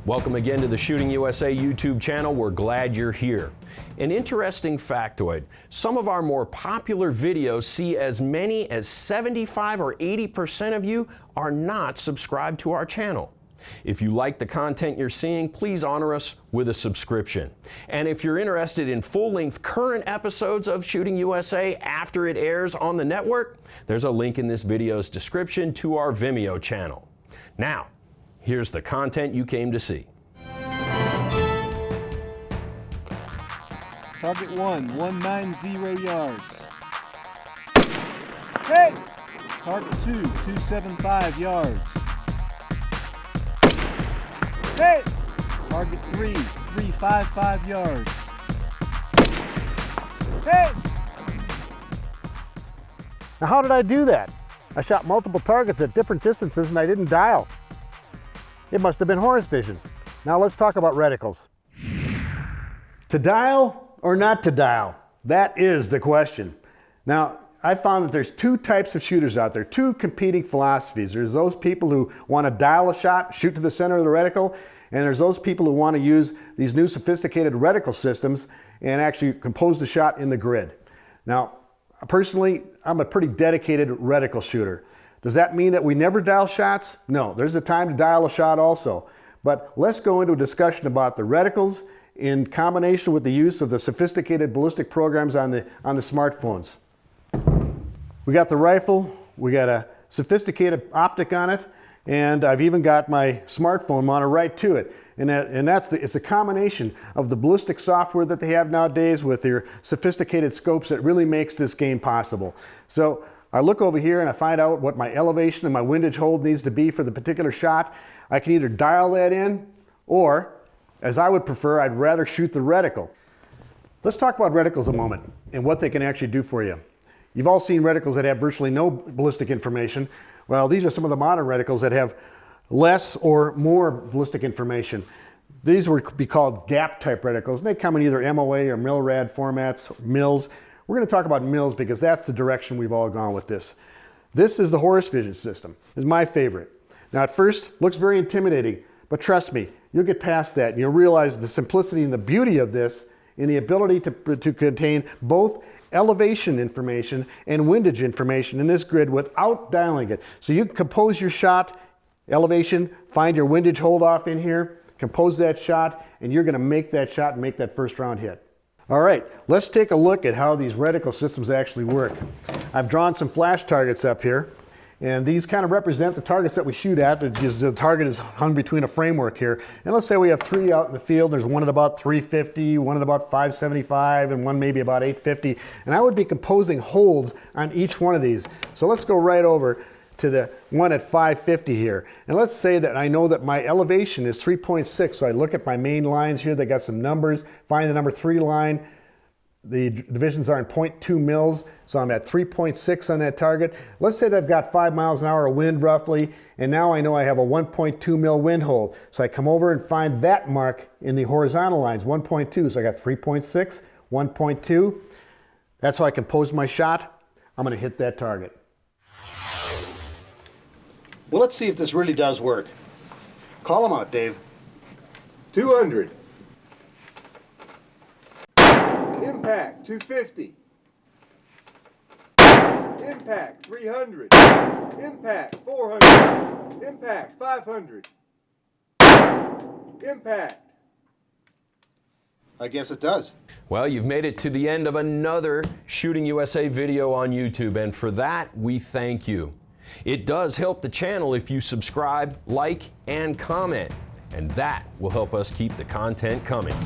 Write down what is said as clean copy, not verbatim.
Welcome again to the Shooting USA YouTube channel. We're glad you're here. An interesting factoid, some of our more popular videos see as many as 75 or 80% of you are not subscribed to our channel. If you like the content you're seeing, please honor us with a subscription. And if you're interested in full-length current episodes of Shooting USA after it airs on the network, there's a link in this video's description to our Vimeo channel. Now, here's the content you came to see. Target 190 yards. Hey! Target 275 yards. Hey! Target 355 yards. Hey! Now how did I do that? I shot multiple targets at different distances and I didn't dial. It must have been Horus vision. Now let's talk about reticles. To dial or not to dial? That is the question. Now, I found that there's two types of shooters out there, two competing philosophies. There's those people who want to dial a shot, shoot to the center of the reticle, and there's those people who want to use these new sophisticated reticle systems and actually compose the shot in the grid. Now, personally, I'm a pretty dedicated reticle shooter. Does that mean that we never dial shots? No, there's a time to dial a shot also. But let's go into a discussion about the reticles in combination with the use of the sophisticated ballistic programs on the smartphones. We got the rifle, we got a sophisticated optic on it, and I've even got my smartphone mounted right to it. It's a combination of the ballistic software that they have nowadays with their sophisticated scopes that really makes this game possible. So I look over here and I find out what my elevation and my windage hold needs to be for the particular shot. I can either dial that in, or, as I would prefer, I'd rather shoot the reticle. Let's talk about reticles a moment and what they can actually do for you. You've all seen reticles that have virtually no ballistic information. Well, these are some of the modern reticles that have less or more ballistic information. These would be called gap type reticles, and they come in either MOA or MILRAD formats, MILs. We're going to talk about MILs because that's the direction we've all gone with this. This is the Horus vision system. It's my favorite. Now at first, looks very intimidating, but trust me, you'll get past that and you'll realize the simplicity and the beauty of this in the ability to contain both elevation information and windage information in this grid without dialing it. So you can compose your shot, elevation, find your windage hold off in here, compose that shot, and you're going to make that shot and make that first round hit. All right, let's take a look at how these reticle systems actually work. I've drawn some flash targets up here, and these kind of represent the targets that we shoot at. The target is hung between a framework here. And let's say we have three out in the field. There's one at about 350, one at about 575, and one maybe about 850. And I would be composing holds on each one of these. So let's go right over to the one at 550 here. And let's say that I know that my elevation is 3.6. So I look at my main lines here. They got some numbers. Find the number 3 line. The divisions are in 0.2 mils, so I'm at 3.6 on that target. Let's say that I've got 5 miles an hour of wind roughly, and now I know I have a 1.2 mil wind hold. So I come over and find that mark in the horizontal lines, 1.2. So I got 3.6, 1.2. That's how I compose my shot. I'm going to hit that target. Well, let's see if this really does work. Call them out, Dave. 200. Impact 250. Impact 300. Impact 400. Impact 500. Impact. I guess it does. Well, you've made it to the end of another Shooting USA video on YouTube, and for that, we thank you. It does help the channel if you subscribe, like, and comment, and that will help us keep the content coming.